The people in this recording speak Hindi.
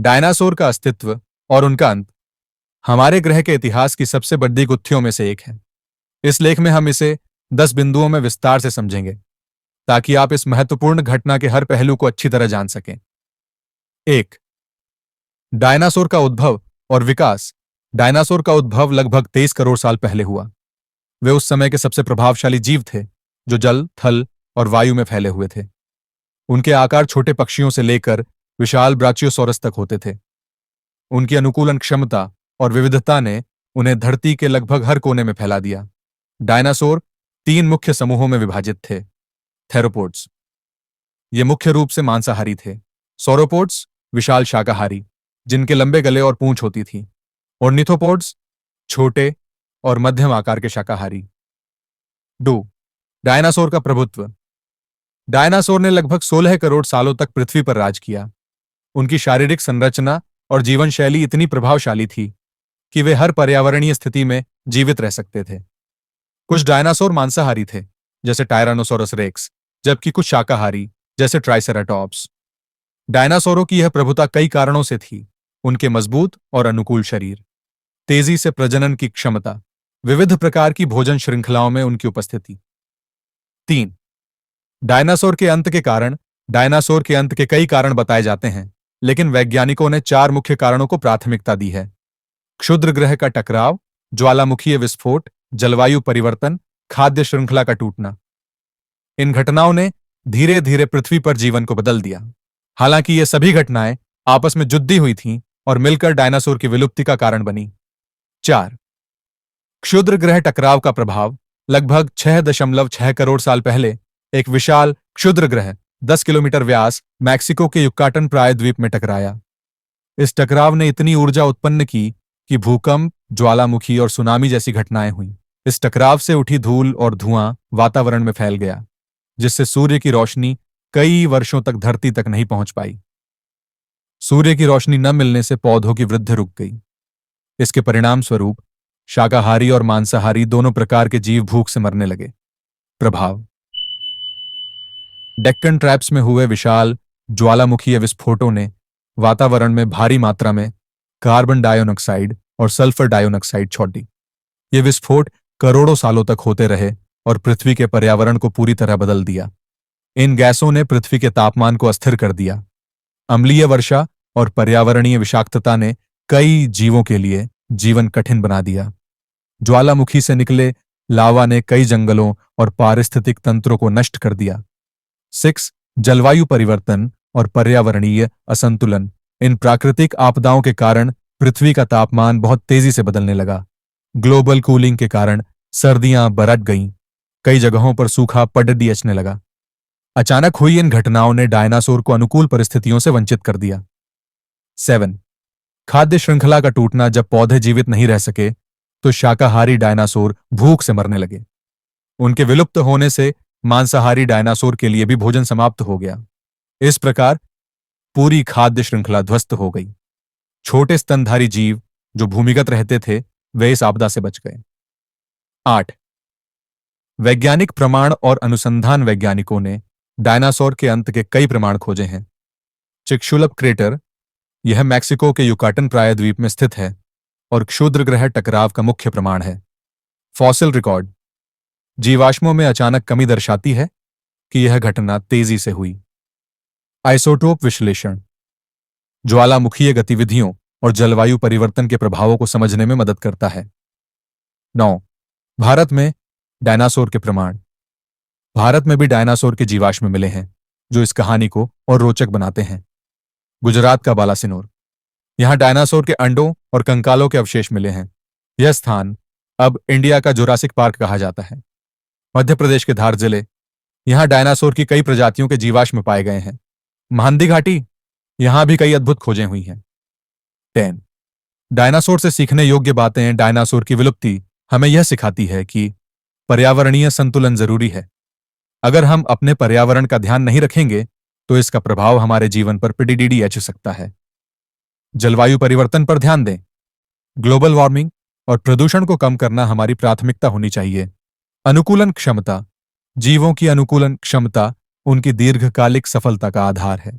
डायनासोर का अस्तित्व और उनका अंत हमारे ग्रह के इतिहास की सबसे बड़ी गुत्थियों में से एक है। इस लेख में हम इसे 10 बिंदुओं में विस्तार से समझेंगे ताकि आप इस महत्वपूर्ण घटना के हर पहलू को अच्छी तरह जान सकें। 1. डायनासोर का उद्भव और विकास। डायनासोर का उद्भव लगभग 23 करोड़ साल पहले हुआ। वे उस समय के सबसे प्रभावशाली जीव थे जो जल, थल और वायु में फैले हुए थे। उनके आकार छोटे पक्षियों से लेकर विशाल ब्राचियोसॉरस तक होते थे। उनकी अनुकूलन क्षमता और विविधता ने उन्हें धरती के लगभग हर कोने में फैला दिया। डायनासोर 3 मुख्य समूहों में विभाजित थे। थेरोपोड्स, ये मुख्य रूप से मांसाहारी थे। सौरोपोड्स, विशाल शाकाहारी जिनके लंबे गले और पूंछ होती थी। ऑर्निथोपोड्स, छोटे और मध्यम आकार के शाकाहारी। 2. डायनासोर का प्रभुत्व। डायनासोर ने लगभग 16 करोड़ सालों तक पृथ्वी पर राज किया। उनकी शारीरिक संरचना और जीवन शैली इतनी प्रभावशाली थी कि वे हर पर्यावरणीय स्थिति में जीवित रह सकते थे। कुछ डायनासोर मांसाहारी थे जैसे टायरानोसोरस रेक्स, जबकि कुछ शाकाहारी जैसे ट्राइसेराटॉप्स। डायनासोरों की यह प्रभुता कई कारणों से थी। उनके मजबूत और अनुकूल शरीर, तेजी से प्रजनन की क्षमता, विविध प्रकार की भोजन श्रृंखलाओं में उनकी उपस्थिति। 3. डायनासोर के अंत के कारण। डायनासोर के अंत के कई कारण बताए जाते हैं, लेकिन वैज्ञानिकों ने 4 मुख्य कारणों को प्राथमिकता दी है। क्षुद्र ग्रह का टकराव, ज्वालामुखीय विस्फोट, जलवायु परिवर्तन, खाद्य श्रृंखला का टूटना। इन घटनाओं ने धीरे धीरे पृथ्वी पर जीवन को बदल दिया। हालांकि ये सभी घटनाएं आपस में जुड़ी हुई थीं और मिलकर डायनासोर की विलुप्ति का कारण बनी। 4. क्षुद्र ग्रह टकराव का प्रभाव। लगभग 6.6 करोड़ साल पहले एक विशाल क्षुद्र ग्रह 10 किलोमीटर व्यास मैक्सिको के युक्काटन प्रायद्वीप में टकराया। इस टकराव ने इतनी ऊर्जा उत्पन्न की कि भूकंप, ज्वालामुखी और सुनामी जैसी घटनाएं हुईं। इस टकराव से उठी धूल और धुआं वातावरण में फैल गया, जिससे सूर्य की रोशनी कई वर्षों तक धरती तक नहीं पहुंच पाई। सूर्य की रोशनी न मिलने से पौधों की वृद्धि रुक गई। इसके परिणाम स्वरूप शाकाहारी और मांसाहारी दोनों प्रकार के जीव भूख से मरने लगे। प्रभाव। डेक्कन ट्रैप्स में हुए विशाल ज्वालामुखीय विस्फोटों ने वातावरण में भारी मात्रा में कार्बन डाइऑक्साइड और सल्फर डाइऑक्साइड छोड़ दी। ये विस्फोट करोड़ों सालों तक होते रहे और पृथ्वी के पर्यावरण को पूरी तरह बदल दिया। इन गैसों ने पृथ्वी के तापमान को अस्थिर कर दिया। अम्लीय वर्षा और पर्यावरणीय विषाक्तता ने कई जीवों के लिए जीवन कठिन बना दिया। ज्वालामुखी से निकले लावा ने कई जंगलों और पारिस्थितिक तंत्रों को नष्ट कर दिया। 6. जलवायु परिवर्तन और पर्यावरणीय असंतुलन। इन प्राकृतिक आपदाओं के कारण पृथ्वी का तापमान बहुत तेजी से बदलने लगा। ग्लोबल कूलिंग के कारण सर्दियां बढ़ गईं। कई जगहों पर सूखा पड़ दिखने लगा। अचानक हुई इन घटनाओं ने डायनासोर को अनुकूल परिस्थितियों से वंचित कर दिया। 7. खाद्य श्रृंखला का टूटना। जब पौधे जीवित नहीं रह सके तो शाकाहारी डायनासोर भूख से मरने लगे। उनके विलुप्त होने से मांसाहारी डायनासोर के लिए भी भोजन समाप्त हो गया। इस प्रकार पूरी खाद्य श्रृंखला ध्वस्त हो गई। छोटे स्तनधारी जीव जो भूमिगत रहते थे वे इस आपदा से बच गए। 8. वैज्ञानिक प्रमाण और अनुसंधान। वैज्ञानिकों ने डायनासोर के अंत के कई प्रमाण खोजे हैं। चिकशुलप क्रेटर, यह मैक्सिको के युकाटन प्रायद्वीप में स्थित है और क्षुद्र ग्रह टकराव का मुख्य प्रमाण है। फॉसिल रिकॉर्ड जीवाश्मों में अचानक कमी दर्शाती है कि यह घटना तेजी से हुई। आइसोटोप विश्लेषण ज्वालामुखीय गतिविधियों और जलवायु परिवर्तन के प्रभावों को समझने में मदद करता है। 9. भारत में डायनासोर के प्रमाण। भारत में भी डायनासोर के जीवाश्म मिले हैं जो इस कहानी को और रोचक बनाते हैं। गुजरात का बालासिनोर, यहां डायनासोर के अंडों और कंकालों के अवशेष मिले हैं। यह स्थान अब इंडिया का जुरासिक पार्क कहा जाता है। मध्य प्रदेश के धार जिले, यहां डायनासोर की कई प्रजातियों के जीवाश्म पाए गए हैं। महंदी घाटी, यहां भी कई अद्भुत खोजें हुई हैं। 10. डायनासोर से सीखने योग्य बातें। डायनासोर की विलुप्ति हमें यह सिखाती है कि पर्यावरणीय संतुलन जरूरी है। अगर हम अपने पर्यावरण का ध्यान नहीं रखेंगे तो इसका प्रभाव हमारे जीवन पर पीढ़ी सकता है। जलवायु परिवर्तन पर ध्यान दें। ग्लोबल वार्मिंग और प्रदूषण को कम करना हमारी प्राथमिकता होनी चाहिए। अनुकूलन क्षमता। जीवों की अनुकूलन क्षमता उनकी दीर्घकालिक सफलता का आधार है।